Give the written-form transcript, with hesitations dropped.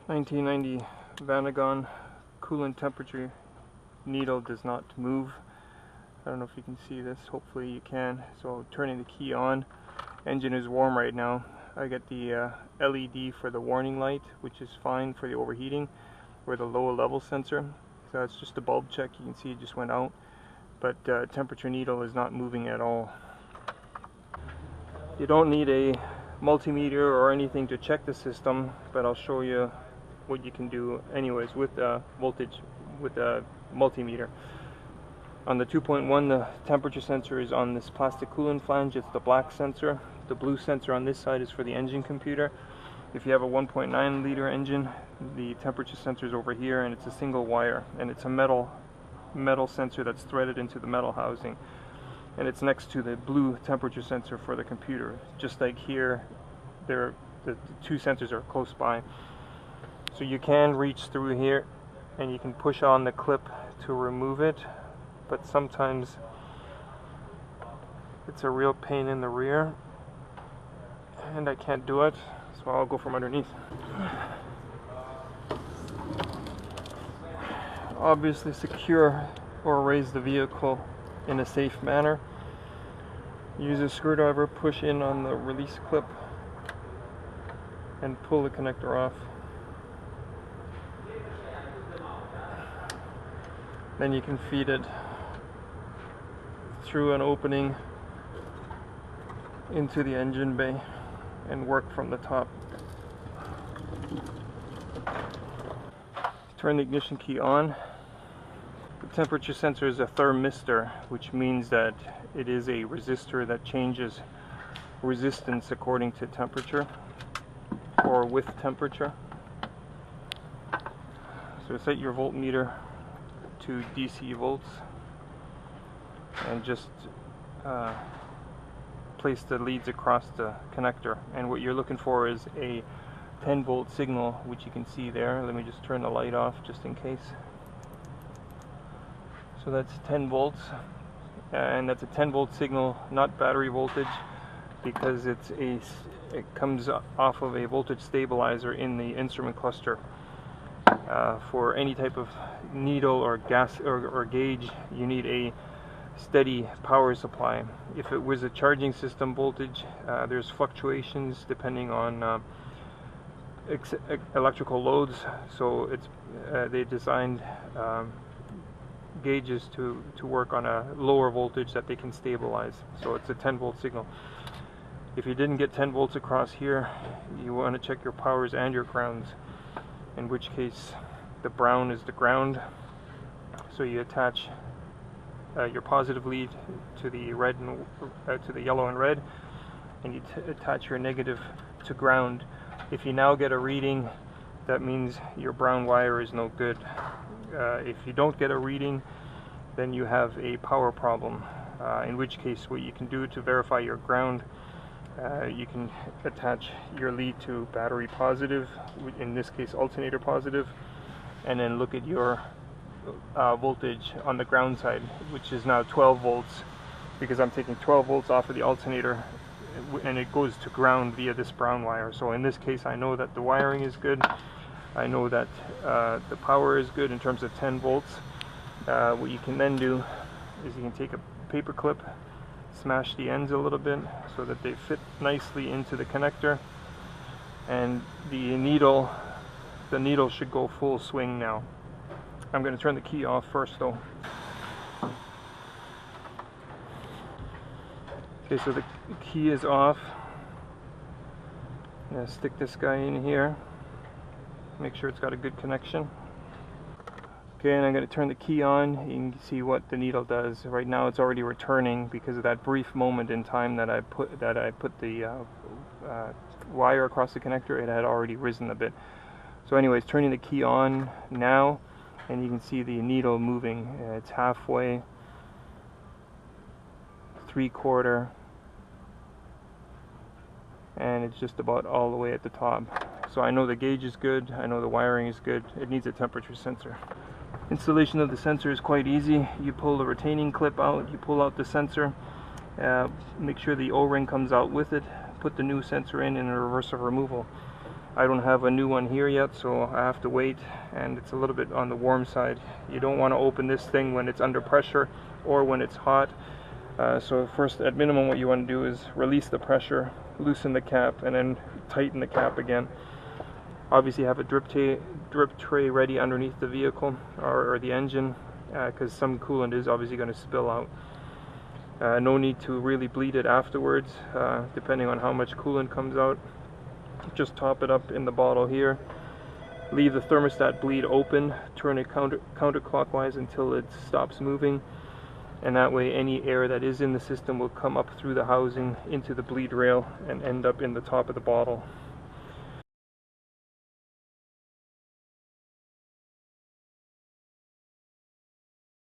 1990 Vanagon coolant temperature needle does not move. I don't know if you can see this, hopefully you can. So turning the key on, engine is warm right now. I get the LED for the warning light, which is fine for the overheating, or the low level sensor. So that's just a bulb check, you can see it just went out. But temperature needle is not moving at all. You don't need a multimeter or anything to check the system, but I'll show you what you can do anyways with voltage with a multimeter. On the 2.1, the temperature sensor is on this plastic coolant flange. It's the black sensor. The blue sensor on this side is for the engine computer. If you have a 1.9 liter engine, the temperature sensor is over here, and it's a single wire, and it's a metal sensor that's threaded into the metal housing, and it's next to the blue temperature sensor for the computer. Just like here, the two sensors are close by. So you can reach through here and you can push on the clip to remove it, but sometimes it's a real pain in the rear and I can't do it, so I'll go from underneath. Obviously secure or raise the vehicle in a safe manner. Use a screwdriver, push in on the release clip and pull the connector off. Then you can feed it through an opening into the engine bay and work from the top. Turn the ignition key on. The temperature sensor is a thermistor, which means that it is a resistor that changes resistance according to temperature or with temperature. So set your voltmeter to DC volts and just place the leads across the connector, and what you're looking for is a 10 volt signal, which you can see there. Let me just turn the light off just in case. So that's 10 volts, and that's a 10 volt signal, not battery voltage, because it comes off of a voltage stabilizer in the instrument cluster. For any type of needle or gas or gauge, you need a steady power supply. If it was a charging system voltage, there's fluctuations depending on electrical loads, so it's they designed gauges to work on a lower voltage that they can stabilize. So it's a 10 volt signal. If you didn't get 10 volts across here, you want to check your powers and your grounds, in which case the brown is the ground. So you attach your positive lead to the red and to the yellow and red, and you attach your negative to ground. If you now get a reading, that means your brown wire is no good. If you don't get a reading, then you have a power problem, in which case what you can do to verify your ground, you can attach your lead to battery positive, in this case alternator positive, and then look at your voltage on the ground side, which is now 12 volts, because I'm taking 12 volts off of the alternator and it goes to ground via this brown wire. So in this case I know that the wiring is good, I know that the power is good in terms of 10 volts. What you can then do is you can take a paper clip, smash the ends a little bit so that they fit nicely into the connector, and the needle should go full swing now. I'm going to turn the key off first though. Okay, so the key is off. I'm going to stick this guy in here, make sure it's got a good connection. Okay, and I'm going to turn the key on. You can see what the needle does. Right now it's already returning because of that brief moment in time that I put the wire across the connector. It had already risen a bit. So anyways, turning the key on now, and you can see the needle moving. It's halfway, 3/4, and it's just about all the way at the top. So I know the gauge is good, I know the wiring is good. It needs a temperature sensor. Installation of the sensor is quite easy. You pull the retaining clip out, you pull out the sensor, make sure the O-ring comes out with it, put the new sensor in a reverse of removal. I don't have a new one here yet, so I have to wait, and it's a little bit on the warm side. You don't want to open this thing when it's under pressure or when it's hot. So first, at minimum, what you want to do is release the pressure, loosen the cap, and then tighten the cap again. Obviously have a drip tray ready underneath the vehicle or the engine, because some coolant is obviously going to spill out. No need to really bleed it afterwards, depending on how much coolant comes out. Just top it up in the bottle here. Leave the thermostat bleed open, turn it counterclockwise until it stops moving, and that way any air that is in the system will come up through the housing into the bleed rail and end up in the top of the bottle.